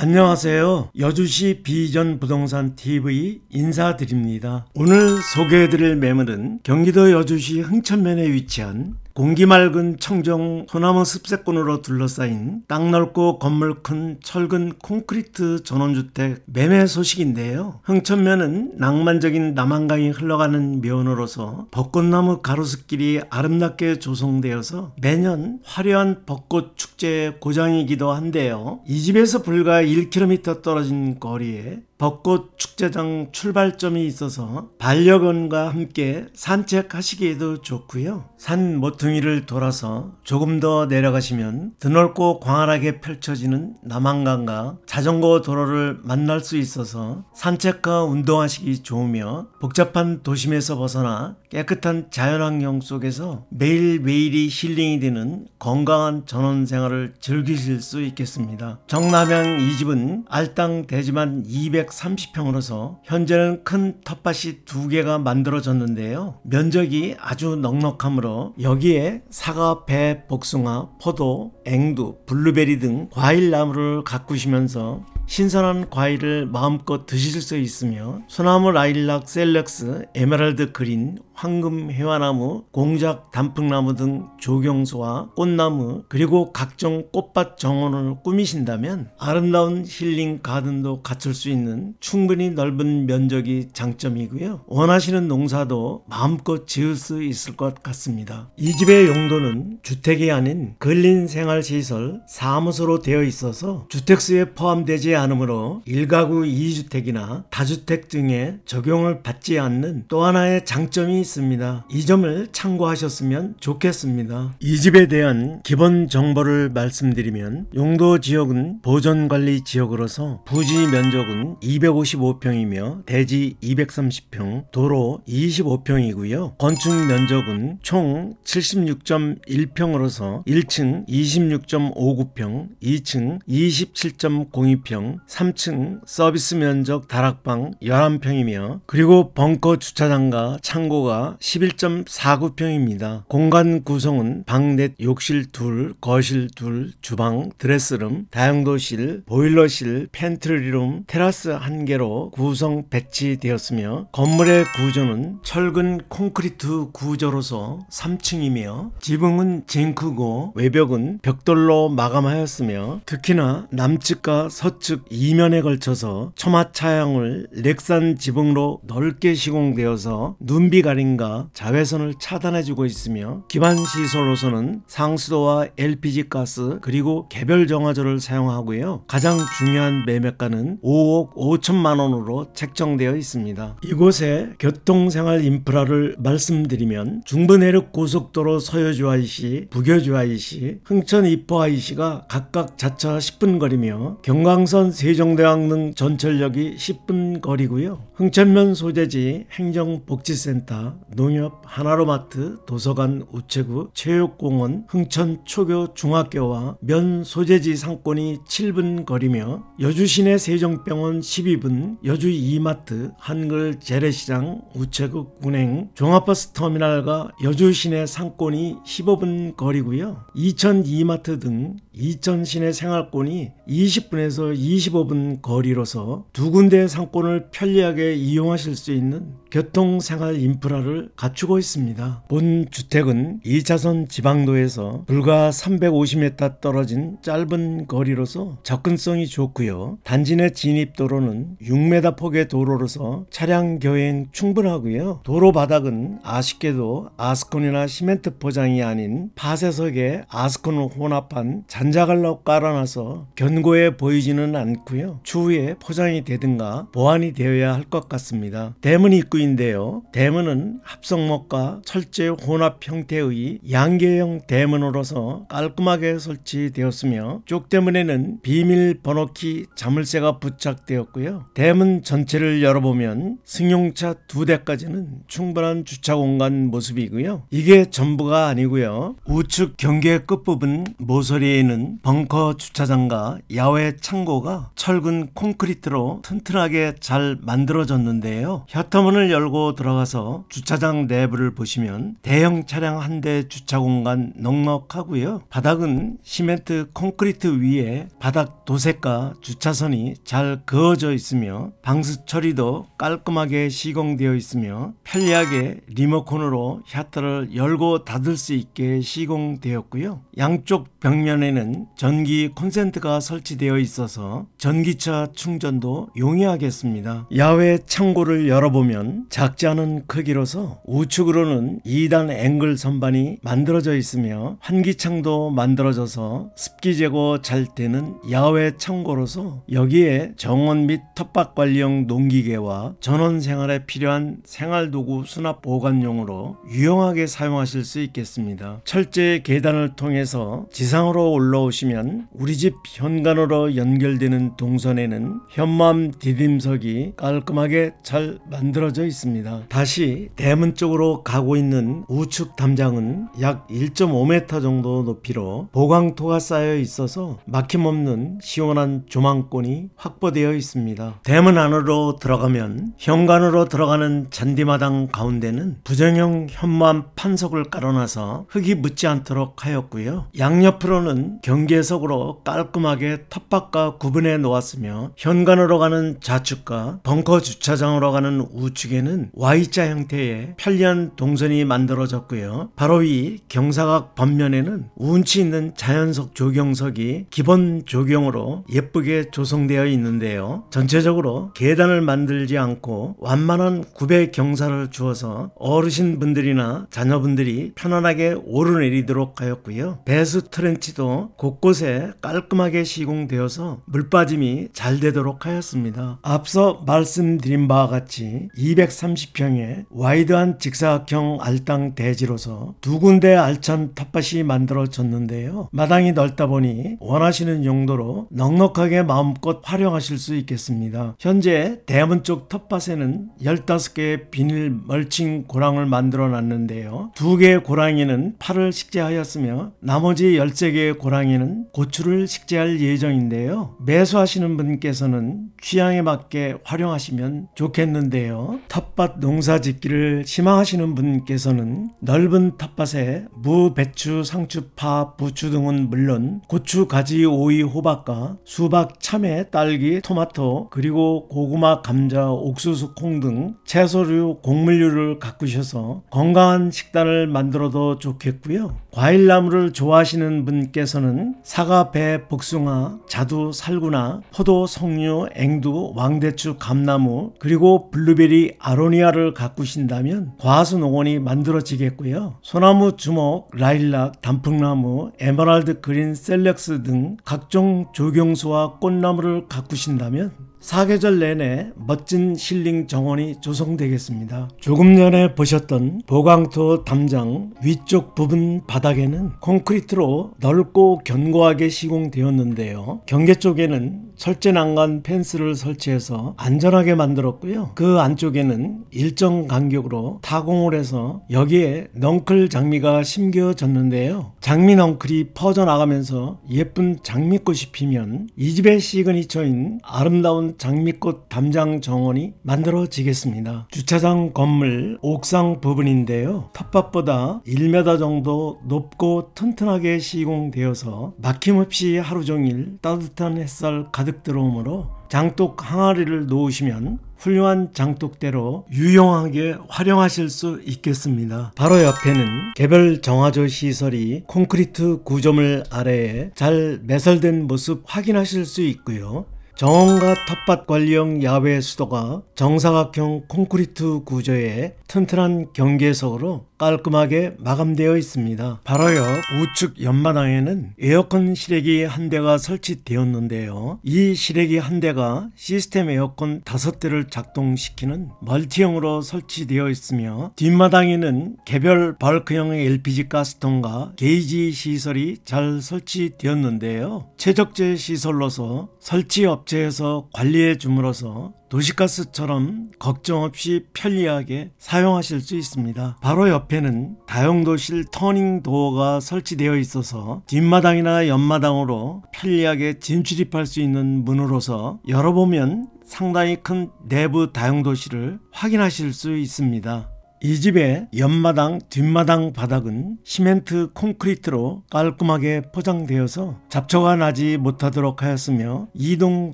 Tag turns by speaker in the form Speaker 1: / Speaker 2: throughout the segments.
Speaker 1: 안녕하세요. 여주시 비전 부동산 TV 인사드립니다. 오늘 소개해드릴 매물은 경기도 여주시 흥천면에 위치한 공기 맑은 청정 소나무 습세권으로 둘러싸인 땅 넓고 건물 큰 철근 콘크리트 전원주택 매매 소식인데요. 흥천면은 낭만적인 남한강이 흘러가는 면으로서 벚꽃나무 가로수길이 아름답게 조성되어서 매년 화려한 벚꽃 축제의 고장이기도 한데요. 이 집에서 불과 1km 떨어진 거리에 벚꽃 축제장 출발점이 있어서 반려견과 함께 산책하시기에도 좋고요. 산 모퉁이를 돌아서 조금 더 내려가시면 드넓고 광활하게 펼쳐지는 남한강과 자전거 도로를 만날 수 있어서 산책과 운동하시기 좋으며 복잡한 도심에서 벗어나 깨끗한 자연환경 속에서 매일매일이 힐링이 되는 건강한 전원생활을 즐기실 수 있겠습니다. 정남향 이 집은 알땅 대지만 230평으로서 현재는 큰 텃밭이 2개가 만들어졌는데요. 면적이 아주 넉넉하므로 여기에 사과, 배, 복숭아, 포도, 앵두, 블루베리 등 과일나무를 가꾸시면서 신선한 과일을 마음껏 드실 수 있으며 소나무, 라일락, 셀렉스, 에메랄드 그린, 황금 회화나무, 공작 단풍나무 등 조경소와 꽃나무 그리고 각종 꽃밭 정원을 꾸미신다면 아름다운 힐링 가든도 갖출 수 있는 충분히 넓은 면적이 장점이고요. 원하시는 농사도 마음껏 지을 수 있을 것 같습니다. 이 집의 용도는 주택이 아닌 근린생활시설 사무소로 되어 있어서 주택수에 포함되지 않으므로 1가구 2주택이나 다주택 등에 적용을 받지 않는 또 하나의 장점이 있습니다. 이 점을 참고하셨으면 좋겠습니다. 이 집에 대한 기본 정보를 말씀드리면 용도 지역은 보존관리 지역으로서 부지 면적은 255평이며 대지 230평, 도로 25평이고요. 건축 면적은 총 76.1평으로서 1층 26.59평, 2층 27.02평, 3층 서비스 면적 다락방 11평이며 그리고 벙커 주차장과 창고가 11.49평입니다. 공간 구성은 방 넷, 욕실 2, 거실 2, 주방, 드레스룸, 다용도실, 보일러실, 팬트리룸, 테라스 1개로 구성 배치되었으며 건물의 구조는 철근 콘크리트 구조로서 3층이며 지붕은 징크고 외벽은 벽돌로 마감하였으며 특히나 남측과 서측 이면에 걸쳐서 처마차양을 렉산 지붕으로 넓게 시공되어서 눈비 가림과 자외선을 차단해주고 있으며 기반시설로서는 상수도와 LPG 가스 그리고 개별 정화조를 사용하고요. 가장 중요한 매매가는 5억 5천만 원으로 책정되어 있습니다. 이곳의 교통생활 인프라를 말씀드리면 중부내륙 고속도로 서여주 IC, 북여주 IC, 흥천 입포 IC가 각각 자차 10분 거리며 경광선 세종대왕 등 전철역이 10분 거리고요. 흥천면 소재지 행정복지센터, 농협, 하나로마트, 도서관, 우체국, 체육공원, 흥천초교 중학교와 면 소재지 상권이 7분 거리며 여주시내 세종병원 12분, 여주 이마트, 한글 재래시장, 우체국, 운행, 종합버스 터미널과 여주시내 상권이 15분 거리고요. 이천 이마트 등 이천 시내 생활권이 20분에서 25분 거리로서 두 군데의 상권을 편리하게 이용하실 수 있는 교통생활 인프라를 갖추고 있습니다. 본 주택은 2차선 지방도에서 불과 350m 떨어진 짧은 거리로서 접근성이 좋고요. 단지 내 진입도로는 6m 폭의 도로로서 차량 교행 충분하고요. 도로 바닥은 아쉽게도 아스콘이나 시멘트 포장이 아닌 파쇄석에 아스콘을 혼합한 잔자갈로 깔아놔서 견고해 보이지는 않고요. 추후에 포장이 되든가 보완이 되어야 할 것 같습니다. 대문 입구인데요. 대문은 합성목과 철제 혼합 형태의 양계형 대문으로서 깔끔하게 설치되었으며 쪽대문에는 비밀번호키 자물쇠가 부착되었고요. 대문 전체를 열어보면 승용차 2대까지는 충분한 주차 공간 모습이고요. 이게 전부가 아니고요. 우측 경계 끝부분 모서리에는 있는 벙커 주차장과 야외 창고가 철근 콘크리트로 튼튼하게 잘 만들어졌는데요. 셔터문을 열고 들어가서 주차장 내부를 보시면 대형 차량 한 대 주차 공간 넉넉하고요. 바닥은 시멘트 콘크리트 위에 바닥 도색과 주차선이 잘 그어져 있으며 방수 처리도 깔끔하게 시공되어 있으며 편리하게 리모컨으로 셔터를 열고 닫을 수 있게 시공되었고요. 양쪽 벽면에는 전기 콘센트가 설치되어 있어서 전기차 충전도 용이하겠습니다. 야외 창고를 열어보면 작지 않은 크기로서 우측으로는 2단 앵글 선반이 만들어져 있으며 환기창도 만들어져서 습기 제거 잘 되는 야외 창고로서 여기에 정원 및 텃밭 관리용 농기계와 전원 생활에 필요한 생활도구 수납 보관용으로 유용하게 사용하실 수 있겠습니다. 철제 계단을 통해서 지상으로 올라오시면 우리 집 현관으로 연결되는 동선에는 현무암 디딤석이 깔끔하게 잘 만들어져 있습니다. 다시 대문 쪽으로 가고 있는 우측 담장은 약 1.5m 정도 높이로 보강토가 쌓여 있어서 막힘없는 시원한 조망권이 확보되어 있습니다. 대문 안으로 들어가면 현관으로 들어가는 잔디마당 가운데는 부정형 현무암 판석을 깔아놔서 흙이 묻지 않도록 하였고요. 양옆으로는 경계석으로 깔끔하게 텃밭과 구분해 놓았으며 현관으로 가는 좌측과 벙커 주차장으로 가는 우측에는 Y자 형태의 편리한 동선이 만들어졌고요. 바로 위 경사각 반면에는 운치 있는 자연석 조경석이 기본 조경으로 예쁘게 조성되어 있는데요. 전체적으로 계단을 만들지 않고 완만한 구배 경사를 주어서 어르신분들이나 자녀분들이 편안하게 오르내리도록 하였고요. 배수 트렌치도 곳곳에 깔끔하게 시공되어서 물빠짐이 잘 되도록 하였습니다. 앞서 말씀드린 바와 같이 230평의 와이드한 직사각형 알땅 대지로서 두 군데 알찬 텃밭이 만들어졌는데요. 마당이 넓다 보니 원하시는 용도로 넉넉하게 마음껏 활용하실 수 있겠습니다. 현재 대문 쪽 텃밭에는 15개의 비닐 멀칭 고랑을 만들어 놨는데요. 2개의 고랑이는 파를 식재하였으며 나머지 13개의 고랑이는 고추를 식재할 예정인데요. 매수하시는 분께서는 취향에 맞게 활용하시면 좋겠는데요. 텃밭 농사 짓기를 희망하시는 분께서는 넓은 텃밭에 무, 배추, 상추, 파, 부추 등은 물론 고추, 가지, 오이, 호박과 수박, 참외, 딸기, 토마토, 그리고 고구마, 감자, 옥수수, 콩 등 채소류, 곡물류를 가꾸셔서 건강한 식단을 만들어도 좋겠고요. 과일나무를 좋아하시는 분께서는 사과, 배, 복숭아, 자두, 살구나, 포도, 석류, 앵두, 왕대추, 감나무, 그리고 블루베리, 아로니아를 가꾸신다면 과수농원이 만들어지겠고요. 소나무, 주목, 라일락, 단풍나무, 에메랄드 그린, 셀렉스 등 각종 조경수와 꽃나무를 가꾸신다면 사계절 내내 멋진 힐링 정원이 조성되겠습니다. 조금 전에 보셨던 보강토 담장 위쪽 부분 바닥에는 콘크리트로 넓고 견고하게 시공되었는데요. 경계 쪽에는 철제 난간 펜스를 설치해서 안전하게 만들었고요. 그 안쪽에는 일정 간격으로 타공을 해서 여기에 넝클 장미가 심겨졌는데요. 장미 넝클이 퍼져나가면서 예쁜 장미꽃이 피면 이 집의 시그니처인 아름다운 장미꽃 담장 정원이 만들어지겠습니다. 주차장 건물 옥상 부분인데요. 텃밭보다 1m 정도 높고 튼튼하게 시공되어서 막힘없이 하루 종일 따뜻한 햇살 가득 들어오므로 장독 항아리를 놓으시면 훌륭한 장독대로 유용하게 활용하실 수 있겠습니다. 바로 옆에는 개별 정화조 시설이 콘크리트 구조물 아래에 잘 매설된 모습 확인하실 수 있고요. 정원과 텃밭 관리용 야외 수도가 정사각형 콘크리트 구조의 튼튼한 경계석으로 깔끔하게 마감되어 있습니다. 바로 옆 우측 옆마당에는 에어컨 실외기 한 대가 설치되었는데요. 이 실외기 한 대가 시스템 에어컨 5대를 작동시키는 멀티형으로 설치되어 있으며 뒷마당에는 개별 벌크형 LPG 가스통과 게이지 시설이 잘 설치되었는데요. 최적재 시설로서 설치 업체에서 관리해 줌으로써 도시가스처럼 걱정 없이 편리하게 사용하실 수 있습니다. 바로 옆에는 다용도실 터닝 도어가 설치되어 있어서 뒷마당이나 옆마당으로 편리하게 진출입할 수 있는 문으로서 열어보면 상당히 큰 내부 다용도실을 확인하실 수 있습니다. 이 집의 옆마당, 뒷마당 바닥은 시멘트 콘크리트로 깔끔하게 포장되어서 잡초가 나지 못하도록 하였으며 이동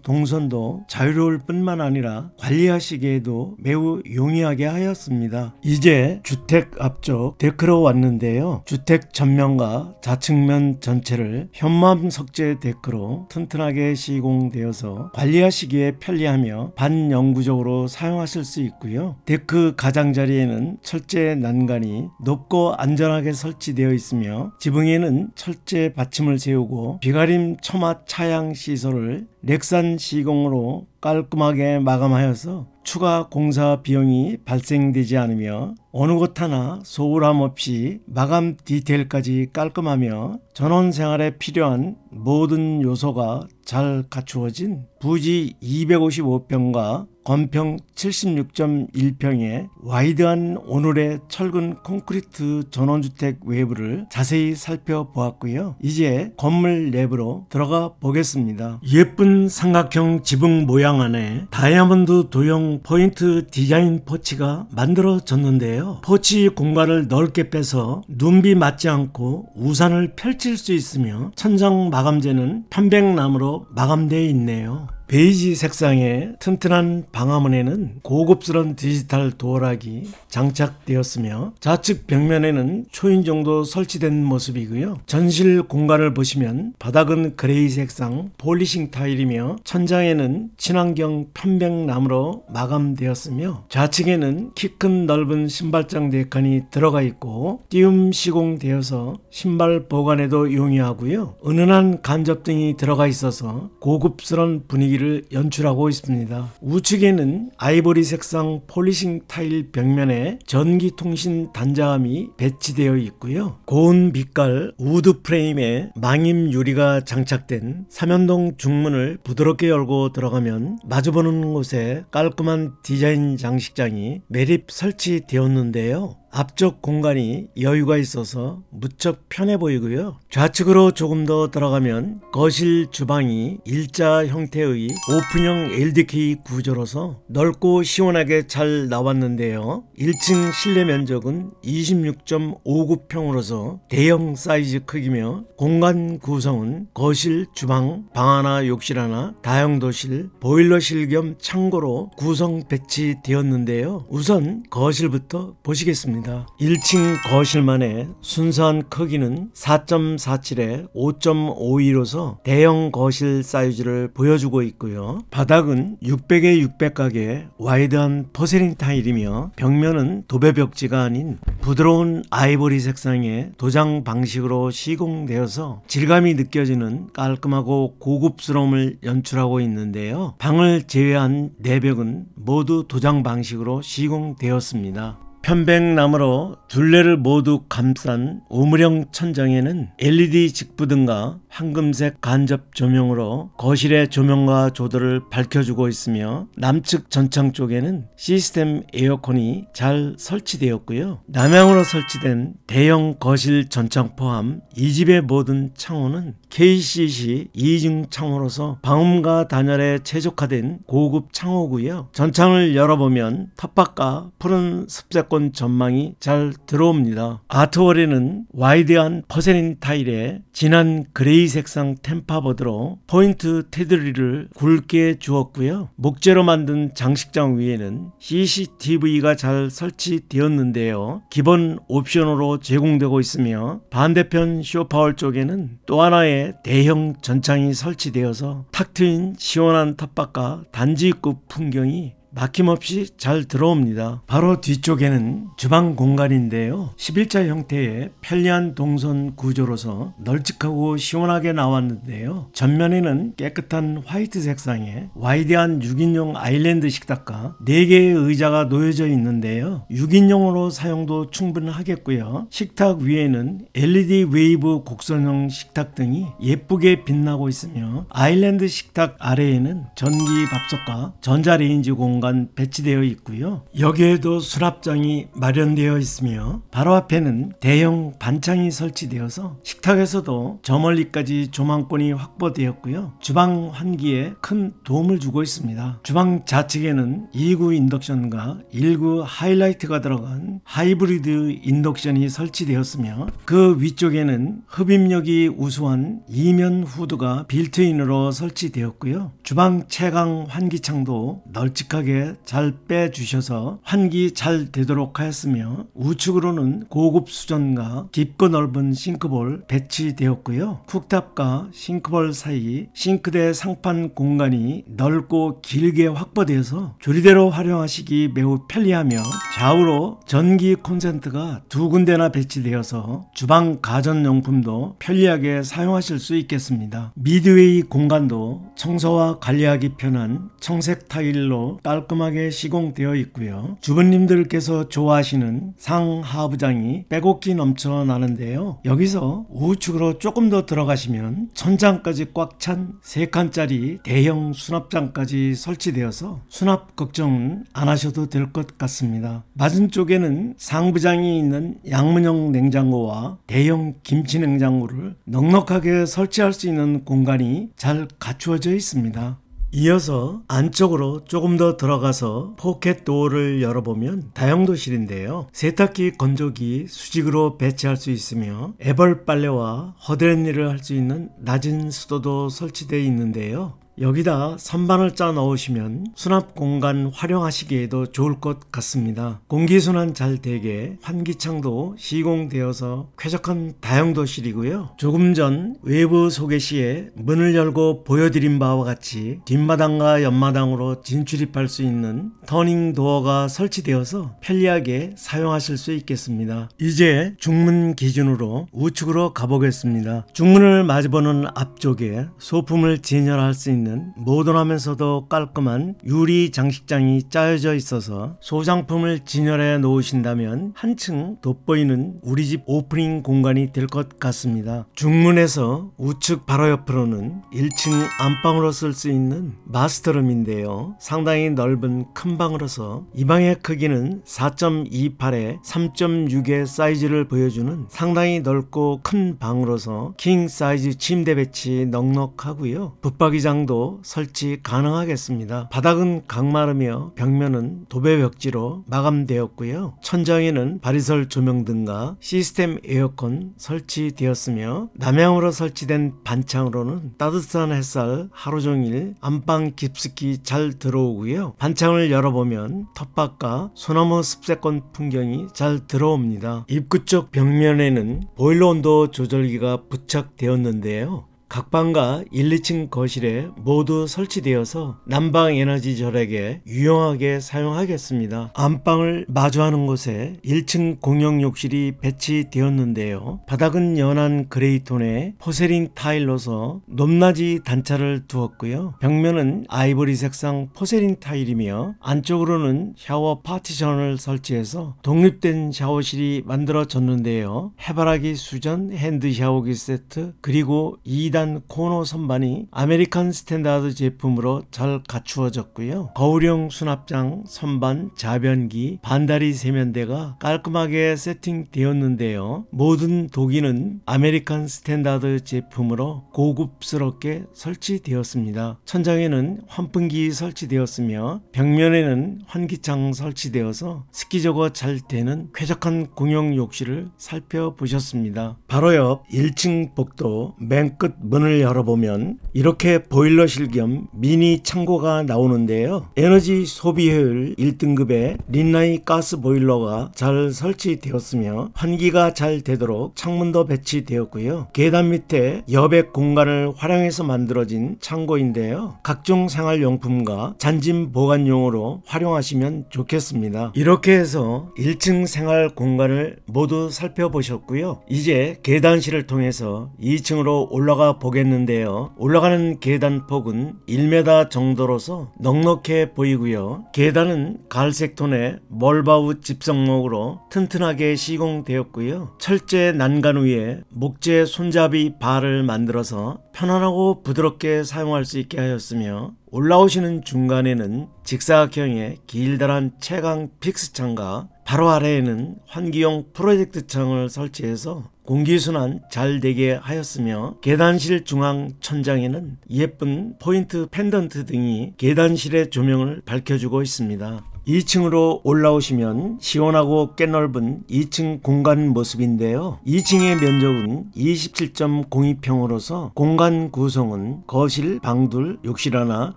Speaker 1: 동선도 자유로울 뿐만 아니라 관리하시기에도 매우 용이하게 하였습니다. 이제 주택 앞쪽 데크로 왔는데요. 주택 전면과 좌측면 전체를 현무암 석재 데크로 튼튼하게 시공되어서 관리하시기에 편리하며 반영구적으로 사용하실 수 있고요. 데크 가장자리에는 철제 난간이 높고 안전하게 설치되어 있으며 지붕에는 철제 받침을 세우고 비가림 처마 차양 시설을 넥산 시공으로 깔끔하게 마감하여서 추가 공사 비용이 발생되지 않으며 어느 곳 하나 소홀함 없이 마감 디테일까지 깔끔하며 전원생활에 필요한 모든 요소가 잘 갖추어진 부지 255평과 건평 76.1평의 와이드한 온울의 철근 콘크리트 전원주택 외부를 자세히 살펴보았고요. 이제 건물 내부로 들어가 보겠습니다. 예쁜 삼각형 지붕 모양 안에 다이아몬드 도형 포인트 디자인 포치가 만들어졌는데요. 포치 공간을 넓게 빼서 눈비 맞지 않고 우산을 펼칠 수 있으며 천장 마감재는 편백나무로 마감되어 있네요. 베이지 색상의 튼튼한 방화문에는 고급스러운 디지털 도어락이 장착되었으며 좌측 벽면에는 초인종도 설치된 모습이고요. 전실 공간을 보시면 바닥은 그레이 색상 폴리싱 타일이며 천장에는 친환경 편백나무로 마감되었으며 좌측에는 키 큰 넓은 신발장 데칸이 들어가 있고 띄움 시공되어서 신발 보관에도 용이하고요. 은은한 간접등이 들어가 있어서 고급스러운 분위기를 연출하고 있습니다. 우측에는 아이보리 색상 폴리싱 타일 벽면에 전기통신 단자함이 배치되어 있고요. 고운 빛깔 우드 프레임에 망임 유리가 장착된 삼연동 중문을 부드럽게 열고 들어가면 마주보는 곳에 깔끔한 디자인 장식장이 매립 설치되었는데요. 앞쪽 공간이 여유가 있어서 무척 편해 보이고요. 좌측으로 조금 더 들어가면 거실 주방이 일자 형태의 오픈형 LDK 구조로서 넓고 시원하게 잘 나왔는데요. 1층 실내 면적은 26.59평으로서 대형 사이즈 크기며 공간 구성은 거실, 주방, 방 하나, 욕실 하나, 다용도실, 보일러실 겸 창고로 구성 배치되었는데요. 우선 거실부터 보시겠습니다. 1층 거실만의 순수한 크기는 4.47에 5.52로서 대형 거실 사이즈를 보여주고 있고요. 바닥은 600에 600각의 와이드한 포세린 타일이며 벽면은 도배벽지가 아닌 부드러운 아이보리 색상의 도장 방식으로 시공되어서 질감이 느껴지는 깔끔하고 고급스러움을 연출하고 있는데요. 방을 제외한 내벽은 모두 도장 방식으로 시공되었습니다. 편백나무로 둘레를 모두 감싼 우물형 천장에는 LED 직부등과 황금색 간접 조명으로 거실의 조명과 조도를 밝혀주고 있으며 남측 전창 쪽에는 시스템 에어컨이 잘 설치되었고요. 남향으로 설치된 대형 거실 전창 포함 이 집의 모든 창호는 KCC 2중 창호로서 방음과 단열에 최적화된 고급 창호고요. 전창을 열어보면 텃밭과 푸른 습세권 전망이 잘 들어옵니다. 아트월에는 와이드한 포세린 타일에 진한 그레이 색상 템파보드로 포인트 테두리를 굵게 주었고요. 목재로 만든 장식장 위에는 CCTV가 잘 설치되었는데요. 기본 옵션으로 제공되고 있으며 반대편 쇼파월 쪽에는 또 하나의 대형 전창이 설치되어서 탁 트인 시원한 텃밭과 단지 입구 풍경이 막힘없이 잘 들어옵니다. 바로 뒤쪽에는 주방 공간인데요. 11자 형태의 편리한 동선 구조로서 널찍하고 시원하게 나왔는데요. 전면에는 깨끗한 화이트 색상의 와이드한 6인용 아일랜드 식탁과 4개의 의자가 놓여져 있는데요. 6인용으로 사용도 충분하겠고요. 식탁 위에는 LED 웨이브 곡선형 식탁 등이 예쁘게 빛나고 있으며 아일랜드 식탁 아래에는 전기 밥솥과 전자레인지 공간 배치되어 있고요. 여기에도 수납장이 마련되어 있으며 바로 앞에는 대형 반창이 설치되어서 식탁에서도 저 멀리까지 조망권이 확보되었고요. 주방 환기에 큰 도움을 주고 있습니다. 주방 좌측에는 2구 인덕션과 1구 하이라이트가 들어간 하이브리드 인덕션이 설치되었으며 그 위쪽에는 흡입력이 우수한 이면 후드가 빌트인으로 설치되었고요. 주방 채광 환기창도 널찍하게 잘 빼주셔서 환기 잘 되도록 하였으며 우측으로는 고급 수전과 깊고 넓은 싱크볼 배치되었고요. 쿡탑과 싱크볼 사이 싱크대 상판 공간이 넓고 길게 확보되어서 조리대로 활용하시기 매우 편리하며 좌우로 전기 콘센트가 2군데나 배치되어서 주방 가전용품도 편리하게 사용하실 수 있겠습니다. 미드웨이 공간도 청소와 관리하기 편한 청색 타일로 깔끔하게 시공되어 있고요. 주부님들께서 좋아하시는 상하부장이 빼곡히 넘쳐나는데요. 여기서 우측으로 조금 더 들어가시면 천장까지 꽉 찬 3칸짜리 대형 수납장까지 설치되어서 수납 걱정은 안 하셔도 될 것 같습니다. 맞은쪽에는 상부장이 있는 양문형 냉장고와 대형 김치 냉장고를 넉넉하게 설치할 수 있는 공간이 잘 갖추어져 있습니다. 이어서 안쪽으로 조금 더 들어가서 포켓 도어를 열어보면 다용도실인데요. 세탁기, 건조기 수직으로 배치할 수 있으며 애벌 빨래와 허드렛일을 할 수 있는 낮은 수도도 설치되어 있는데요. 여기다 선반을 짜 넣으시면 수납 공간 활용하시기에도 좋을 것 같습니다. 공기순환 잘 되게 환기창도 시공되어서 쾌적한 다용도실이고요. 조금 전 외부 소개 시에 문을 열고 보여드린 바와 같이 뒷마당과 옆마당으로 진출입할 수 있는 터닝 도어가 설치되어서 편리하게 사용하실 수 있겠습니다. 이제 중문 기준으로 우측으로 가보겠습니다. 중문을 마주보는 앞쪽에 소품을 진열할 수 있는 모던하면서도 깔끔한 유리 장식장이 짜여져 있어서 소장품을 진열해 놓으신다면 한층 돋보이는 우리 집 오프닝 공간이 될 것 같습니다. 중문에서 우측 바로 옆으로는 1층 안방으로 쓸 수 있는 마스터룸인데요. 상당히 넓은 큰 방으로서 이 방의 크기는 4.28에 3.6의 사이즈를 보여주는 상당히 넓고 큰 방으로서 킹 사이즈 침대 배치 넉넉하고요. 붙박이장도 설치 가능하겠습니다. 바닥은 강마르며 벽면은 도배 벽지로 마감되었고요. 천장에는 바리설 조명 등과 시스템 에어컨 설치되었으며 남향으로 설치된 반창으로는 따뜻한 햇살 하루종일 안방 깊숙이 잘 들어오고요. 반창을 열어보면 텃밭과 소나무 습세권 풍경이 잘 들어옵니다. 입구 쪽 벽면에는 보일러 온도 조절기가 부착되었는데요. 각 방과 1, 2층 거실에 모두 설치되어서 난방 에너지 절약에 유용하게 사용하겠습니다. 안방을 마주하는 곳에 1층 공용 욕실이 배치되었는데요. 바닥은 연한 그레이톤의 포세린 타일로서 높낮이 단차를 두었고요. 벽면은 아이보리 색상 포세린 타일이며 안쪽으로는 샤워 파티션을 설치해서 독립된 샤워실이 만들어졌는데요. 해바라기 수전 핸드 샤워기 세트 그리고 2단 코너 선반이 아메리칸 스탠다드 제품으로 잘 갖추어졌고요. 거울형 수납장, 선반, 자변기, 반다리 세면대가 깔끔하게 세팅되었는데요. 모든 도기는 아메리칸 스탠다드 제품으로 고급스럽게 설치되었습니다. 천장에는 환풍기 설치되었으며 벽면에는 환기창 설치되어서 습기제거 잘 되는 쾌적한 공용 욕실을 살펴보셨습니다. 바로 옆 1층 복도 맨 끝 문을 열어보면 이렇게 보일러실 겸 미니 창고가 나오는데요. 에너지 소비 효율 1등급의 린나이 가스 보일러가 잘 설치되었으며 환기가 잘 되도록 창문도 배치되었고요. 계단 밑에 여백 공간을 활용해서 만들어진 창고인데요. 각종 생활용품과 잔짐 보관용으로 활용하시면 좋겠습니다. 이렇게 해서 1층 생활 공간을 모두 살펴보셨고요. 이제 계단실을 통해서 2층으로 올라가 보겠는데요. 올라가는 계단 폭은 1m 정도로서 넉넉해 보이고요. 계단은 갈색 톤의 몰바우 집성목으로 튼튼하게 시공되었고요. 철제 난간 위에 목재 손잡이 바를 만들어서 편안하고 부드럽게 사용할 수 있게 하였으며 올라오시는 중간에는 직사각형의 길다란 채광 픽스창과 바로 아래에는 환기용 프로젝트 창을 설치해서 공기순환 잘 되게 하였으며 계단실 중앙 천장에는 예쁜 포인트 펜던트 등이 계단실의 조명을 밝혀주고 있습니다. 2층으로 올라오시면 시원하고 꽤넓은 2층 공간 모습인데요. 2층의 면적은 27.02평으로서 공간 구성은 거실, 방둘, 욕실 하나,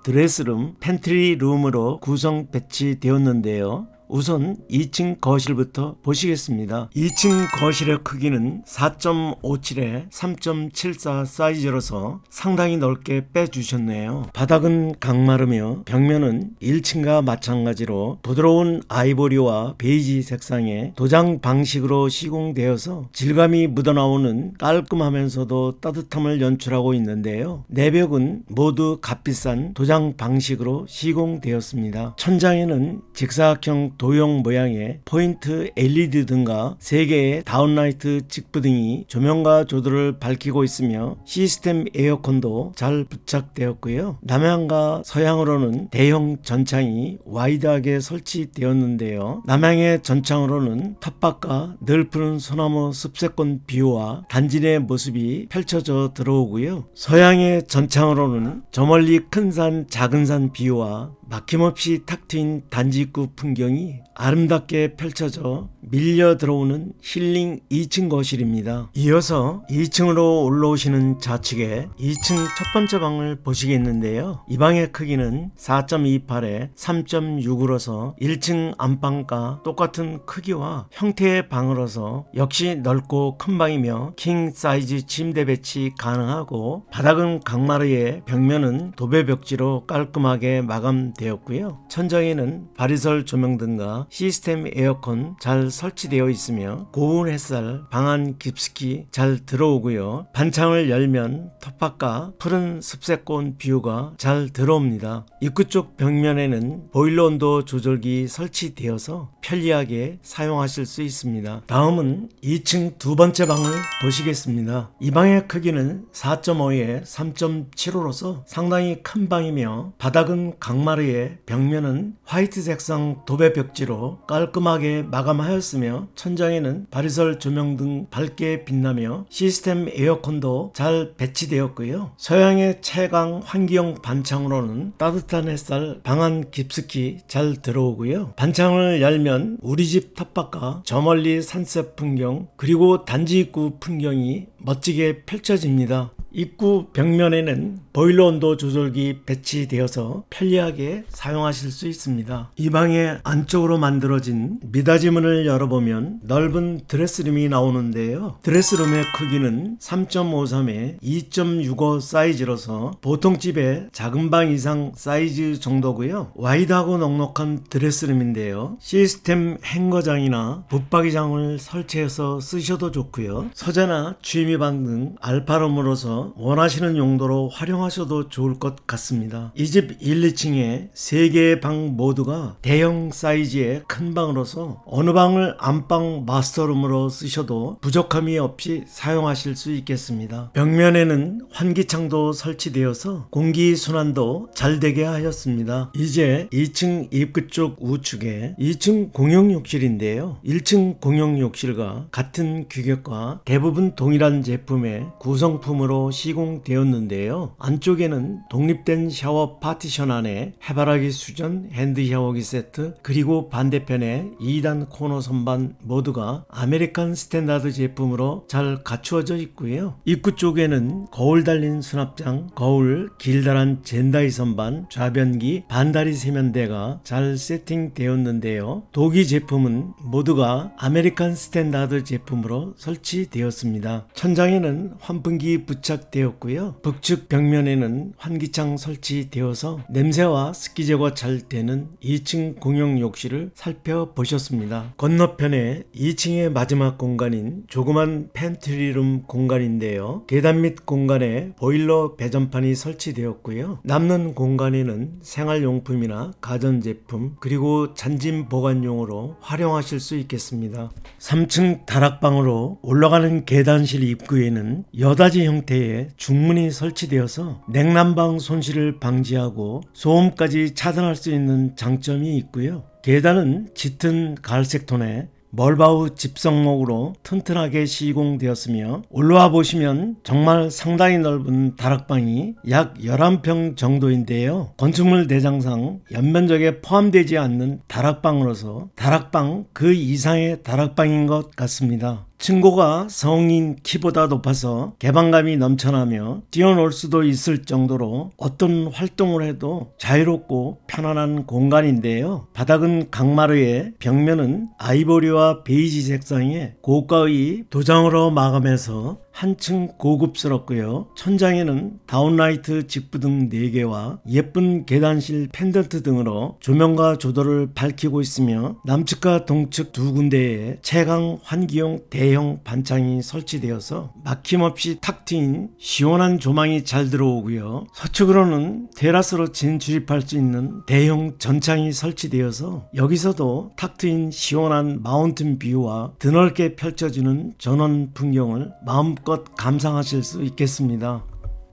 Speaker 1: 드레스룸, 팬트리 룸으로 구성 배치되었는데요. 우선 2층 거실부터 보시겠습니다. 2층 거실의 크기는 4.57에 3.74 사이즈로서 상당히 넓게 빼주셨네요. 바닥은 강마르며 벽면은 1층과 마찬가지로 부드러운 아이보리와 베이지 색상의 도장 방식으로 시공되어서 질감이 묻어나오는 깔끔하면서도 따뜻함을 연출하고 있는데요. 내벽은 모두 값비싼 도장 방식으로 시공되었습니다. 천장에는 직사각형 도형 모양의 포인트 LED 등과 3개의 다운라이트 직부 등이 조명과 조도를 밝히고 있으며 시스템 에어컨도 잘 부착되었고요. 남향과 서향으로는 대형 전창이 와이드하게 설치되었는데요. 남향의 전창으로는 텃밭과 널푸른 소나무 습세권 뷰와 단진의 모습이 펼쳐져 들어오고요. 서향의 전창으로는 저 멀리 큰 산 작은 산 뷰와 막힘없이 탁 트인 단지 입구 풍경이 아름답게 펼쳐져 밀려 들어오는 힐링 2층 거실입니다. 이어서 2층으로 올라오시는 좌측에 2층 첫 번째 방을 보시겠는데요. 이 방의 크기는 4.28에 3.6으로서 1층 안방과 똑같은 크기와 형태의 방으로서 역시 넓고 큰 방이며 킹 사이즈 침대 배치 가능하고 바닥은 강마루에 벽면은 도배 벽지로 깔끔하게 마감되었고요. 천장에는 바리설 조명 등과 시스템 에어컨 잘 설치되어 있으며 고운 햇살 방안 깊숙이 잘 들어오고요. 반창을 열면 텃밭과 푸른 습세권 뷰가 잘 들어옵니다. 입구 쪽 벽면에는 보일러 온도 조절기 설치되어서 편리하게 사용하실 수 있습니다. 다음은 2층 두 번째 방을 보시겠습니다. 이 방의 크기는 4.5에 3.75로서 상당히 큰 방이며 바닥은 강마루에 벽면은 화이트 색상 도배 벽지로 깔끔하게 마감하였으며 천장에는 바리설 조명 등 밝게 빛나며 시스템 에어컨도 잘 배치되었고요. 서양의 채광 환기용 반창으로는 따뜻한 햇살 방안 깊숙이 잘 들어오고요. 반창을 열면 우리 집 텃밭과 저 멀리 산색 풍경 그리고 단지 입구 풍경이 멋지게 펼쳐집니다. 입구 벽면에는 보일러 온도 조절기 배치되어서 편리하게 사용하실 수 있습니다. 이 방의 안쪽으로 만들어진 미닫이 문을 열어보면 넓은 드레스룸이 나오는데요. 드레스룸의 크기는 3.53에 2.65 사이즈로서 보통 집의 작은 방 이상 사이즈 정도고요. 와이드하고 넉넉한 드레스룸인데요. 시스템 행거장이나 붙박이장을 설치해서 쓰셔도 좋고요. 서재나 취미방 등 알파룸으로서 원하시는 용도로 활용하셔도 좋을 것 같습니다. 이 집 1, 2층에 3개의 방 모두가 대형 사이즈의 큰 방으로서 어느 방을 안방 마스터룸으로 쓰셔도 부족함이 없이 사용하실 수 있겠습니다. 벽면에는 환기창도 설치되어서 공기순환도 잘 되게 하였습니다. 이제 2층 입구 쪽 우측에 2층 공용욕실인데요. 1층 공용욕실과 같은 규격과 대부분 동일한 제품의 구성품으로 시공되었는데요. 안쪽에는 독립된 샤워 파티션 안에 해바라기 수전, 핸드 샤워기 세트, 그리고 반대편에 2단 코너 선반 모두가 아메리칸 스탠다드 제품으로 잘 갖추어져 있고요. 입구 쪽에는 거울 달린 수납장, 거울, 길다란 젠다이 선반, 좌변기, 반다리 세면대가 잘 세팅되었는데요. 도기 제품은 모두가 아메리칸 스탠다드 제품으로 설치되었습니다. 천장에는 환풍기 부착되었고요. 북측 벽면에는 환기창 설치되어서 냄새와 습기 제거 잘 되는 2층 공용 욕실을 살펴보셨습니다. 건너편에 2층의 마지막 공간인 조그만 팬트리룸 공간인데요. 계단 밑 공간에 보일러 배전판이 설치되었고요. 남는 공간에는 생활용품이나 가전제품 그리고 잔짐 보관용으로 활용하실 수 있겠습니다. 3층 다락방으로 올라가는 계단실 입구에는 여닫이 형태의 중문이 설치되어서 냉난방 손실을 방지하고 소음까지 차단할 수 있는 장점이 있고요. 계단은 짙은 갈색 톤에 멀바우 집성목으로 튼튼하게 시공되었으며 올라와 보시면 정말 상당히 넓은 다락방이 약 11평 정도인데요. 건축물 대장상 연면적에 포함되지 않는 다락방으로서 다락방 그 이상의 다락방인 것 같습니다. 층고가 성인 키보다 높아서 개방감이 넘쳐나며 뛰어놀 수도 있을 정도로 어떤 활동을 해도 자유롭고 편안한 공간인데요. 바닥은 강마루에 벽면은 아이보리와 베이지 색상의 고가의 도장으로 마감해서 한층 고급스럽고요. 천장에는 다운라이트 직부등 4개와 예쁜 계단실 펜던트 등으로 조명과 조도를 밝히고 있으며 남측과 동측 두 군데에 채광 환기용 대형 반창이 설치되어서 막힘없이 탁 트인 시원한 조망이 잘 들어오고요. 서쪽으로는 테라스로 진출입할 수 있는 대형 전창이 설치되어서 여기서도 탁 트인 시원한 마운틴 뷰와 드넓게 펼쳐지는 전원 풍경을 마음껏 감상하실 수 있겠습니다.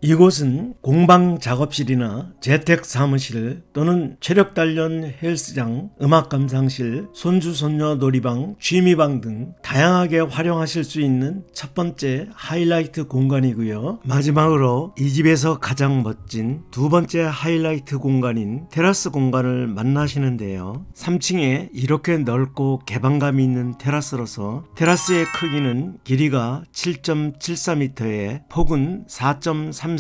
Speaker 1: 이곳은 공방 작업실이나 재택 사무실 또는 체력 단련 헬스장, 음악 감상실, 손주 손녀 놀이방, 취미방 등 다양하게 활용하실 수 있는 첫 번째 하이라이트 공간이고요. 마지막으로 이 집에서 가장 멋진 두 번째 하이라이트 공간인 테라스 공간을 만나시는데요. 3층에 이렇게 넓고 개방감이 있는 테라스로서 테라스의 크기는 길이가 7.74m에 폭은 4.33m로서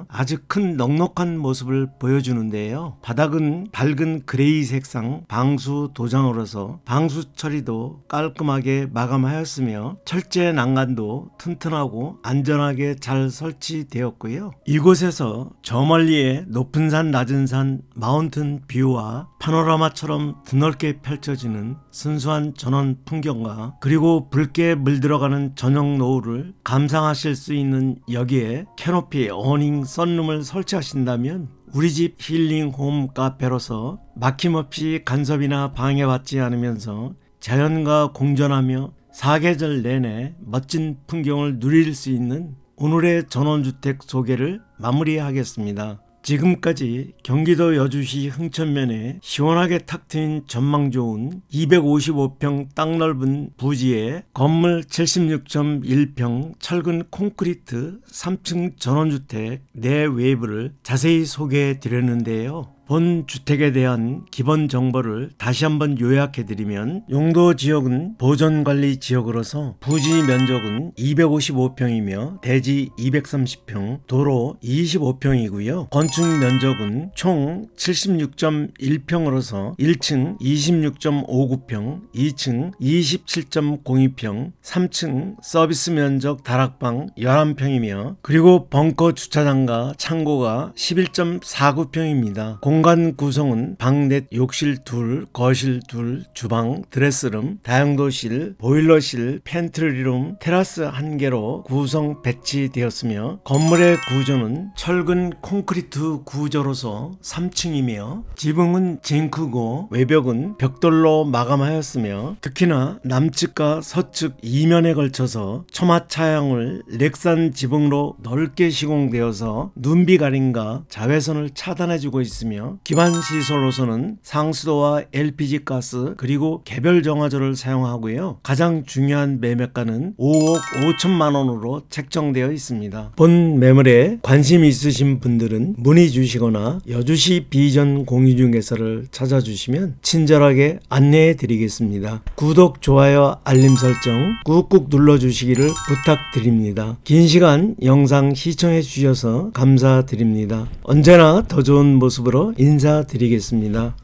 Speaker 1: 아주 큰 넉넉한 모습을 보여주는데요. 바닥은 밝은 그레이 색상 방수 도장으로서 방수 처리도 깔끔하게 마감하였으며 철제 난간도 튼튼하고 안전하게 잘 설치되었고요. 이곳에서 저 멀리에 높은 산 낮은 산 마운틴 뷰와 파노라마처럼 드넓게 펼쳐지는 순수한 전원 풍경과 그리고 붉게 물들어가는 저녁 노을을 감상하실 수 있는 여기에 캐노피, 어닝, 썬룸을 설치하신다면 우리집 힐링홈 카페로서 막힘없이 간섭이나 방해받지 않으면서 자연과 공존하며 사계절 내내 멋진 풍경을 누릴 수 있는 오늘의 전원주택 소개를 마무리하겠습니다. 지금까지 경기도 여주시 흥천면에 시원하게 탁 트인 전망 좋은 255평 땅 넓은 부지에 건물 76.1평 철근 콘크리트 3층 전원주택 내외부를 자세히 소개해 드렸는데요. 본 주택에 대한 기본 정보를 다시 한번 요약해드리면 용도 지역은 보존관리 지역으로서 부지 면적은 255평이며 대지 230평, 도로 25평이고요. 건축 면적은 총 76.1평으로서 1층 26.59평, 2층 27.02평, 3층 서비스 면적 다락방 11평이며 그리고 벙커 주차장과 창고가 11.49평입니다. 공간 구성은 방 넷, 욕실 둘, 거실 둘, 주방, 드레스룸, 다용도실, 보일러실, 팬트리룸, 테라스 1개로 구성 배치되었으며 건물의 구조는 철근 콘크리트 구조로서 3층이며 지붕은 징크고 외벽은 벽돌로 마감하였으며 특히나 남측과 서측 이면에 걸쳐서 초마 차양을 렉산 지붕으로 넓게 시공되어서 눈비 가림과 자외선을 차단해주고 있으며 있으며 기반 시설로서는 상수도와 LPG 가스 그리고 개별 정화조를 사용하고요. 가장 중요한 매매가는 5억 5천만 원으로 책정되어 있습니다. 본 매물에 관심 있으신 분들은 문의 주시거나 여주시 비전 공유중개사를 찾아주시면 친절하게 안내해 드리겠습니다. 구독, 좋아요, 알림 설정 꾹꾹 눌러주시기를 부탁드립니다. 긴 시간 영상 시청해 주셔서 감사드립니다. 언제나 더 좋은 모습으로 인사드리겠습니다.